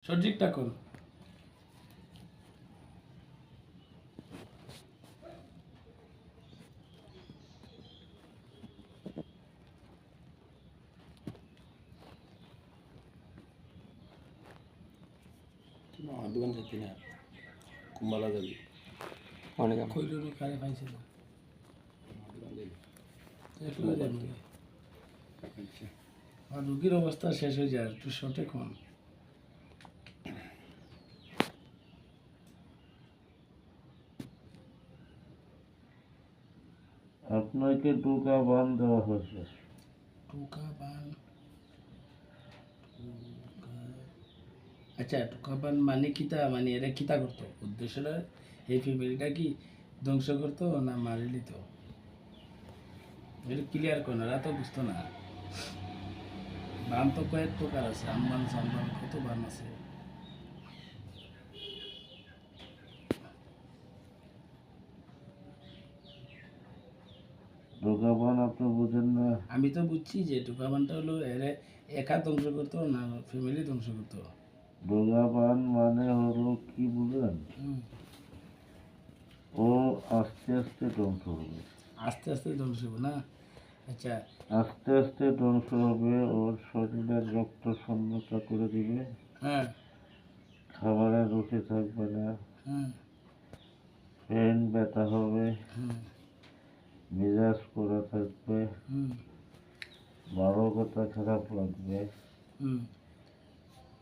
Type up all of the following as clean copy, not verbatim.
সঠিকটা কোন? আমার দোকান যেতে না কুম্বালা যাবি অনেক কইলুনি কারে পাইছিল একলা যাবি আর রুগীর অবস্থা শেষ হয়ে যায় একটু শর্টে কোন? আপনাকে টোকা বান দেওয়া হয়েছে। টোকা বান আচ্ছা টোকা বান মানে কিতা, মানে এরা কিতা করতো উদ্দেশ্যটা? এই ফ্যামিলিটা কি ধ্বংস করতো না মারি দিত? এটা ক্লিয়ার করো না, এরা তো বুঝতো না। বান তো কয়েক প্রকার আছে, আমবান সামবান কত বান আছে। টোকা বান আপনি বুঝেন না? আমি তো বুঝছি যে টোকা বানটা হলো এরা একা ধ্বংস করতো না ফ্যামিলি ধ্বংস করতো। টোকা বান মানে হলো কি বুঝেন? হুম। ও আস্তে আস্তে ধ্বংস হবে। আস্তে আস্তে ধ্বংস হবে না? আচ্ছা। আস্তে আস্তে ধ্বংস হবে, ওর শরীরের রক্ত শূন্যতা করে দিবে, হ্যাঁ খাবারের রুচি থাকবে না, হ্যাঁ পেন ব্যথা হবে, হুম মেজাজ পোড়া থাকবে, হুম ভালো কথা খারাপ লাগবে, হুম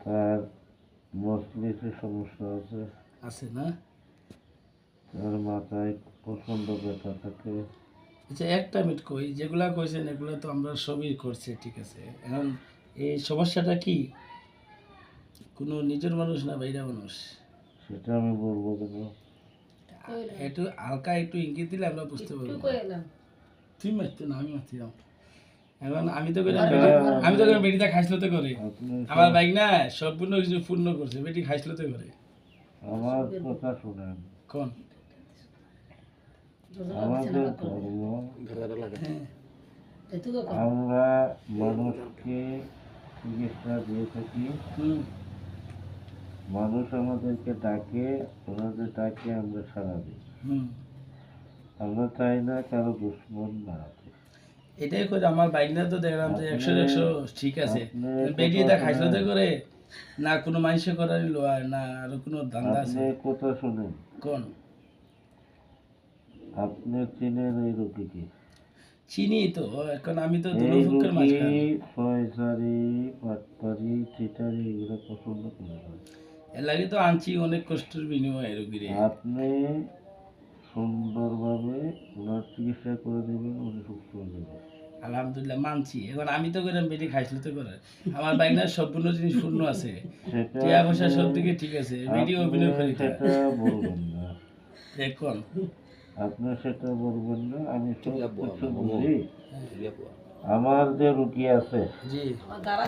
তার মস্তিষ্কে সমস্যা আছে, আছে না? তার মাথায় প্রচণ্ড ব্যথা থাকে। আচ্ছা একটা মিনিট কই, যেগুলা কইছেন এগুলো তো আমরা সবই করছি, ঠিক আছে। এখন এই সমস্যাটা কি কোনো নিজের মানুষ না বাইরে মানুষ? সেটা আমি বলবো কেন? একটু হালকা একটু ইঙ্গিত দিলে আমরা বুঝতে পারবো। তুই মারতে না, আমি মারতে যাও। এখন আমি তো বেটিটা খাইছলতে করে আপনি আমার বাইক না সম্পূর্ণ কিছু পূর্ণ করছে, বেটি খাইছলতে করে। আমার কথা শুনেন, কোন? আমাদের ধর্ম, ঘাড়া লাগা হ্যাঁ আমরা মানুষকে চিকিৎসা দিয়ে থাকি। হুম মানুষ আমাদেরকে ডাকে, ওনাদের ডাকে আমরা সাড়া দিই। হুম আমরা চাই না কারো দুশ্মন বাড়াতে। এটাই করে আমার বাইক না তো দেখলাম যে 100 ঠিক আছে। আপনি বেটি কথা এটা খাইছলতে শুনেন। করে না কোনো মানুষে করার লয় না আর কোনো ধান্দা আপনি আছে? কথা শুনেন, কোন? আপনি চিনেন এই রোগীকে? চিনি তো, এখন আমি তো এই দুলফুকের রোগী মাঝখানে। ফয়সারি, পাটপারি, চিটারি এগুলো পছন্দ করে না। এর লাগে তো আনছি অনেক কষ্টের বিনিময়ে রোগীরে। আপনি সুন্দরভাবে ওনার চিকিৎসা করে দেবেন, উনি সুস্থ হয়ে যাবে। আলহামদুলিল্লাহ মানছি। এখন আমি তো করে বেটি খাইছিল তো করে আমার বাইক না সম্পূর্ণ জিনিস পূর্ণ আছে, সেটা টিয়া পয়সা আপনি- সব দিকে ঠিক আছে, বেটি অভিনয় করি তা। সেটা বলবেন না, এখন আপনি সেটা বলবেন না। আমি সব তুই কিছু আব্বু, বুঝি। তুই আব্বু। আমার যে রুগী আছে জি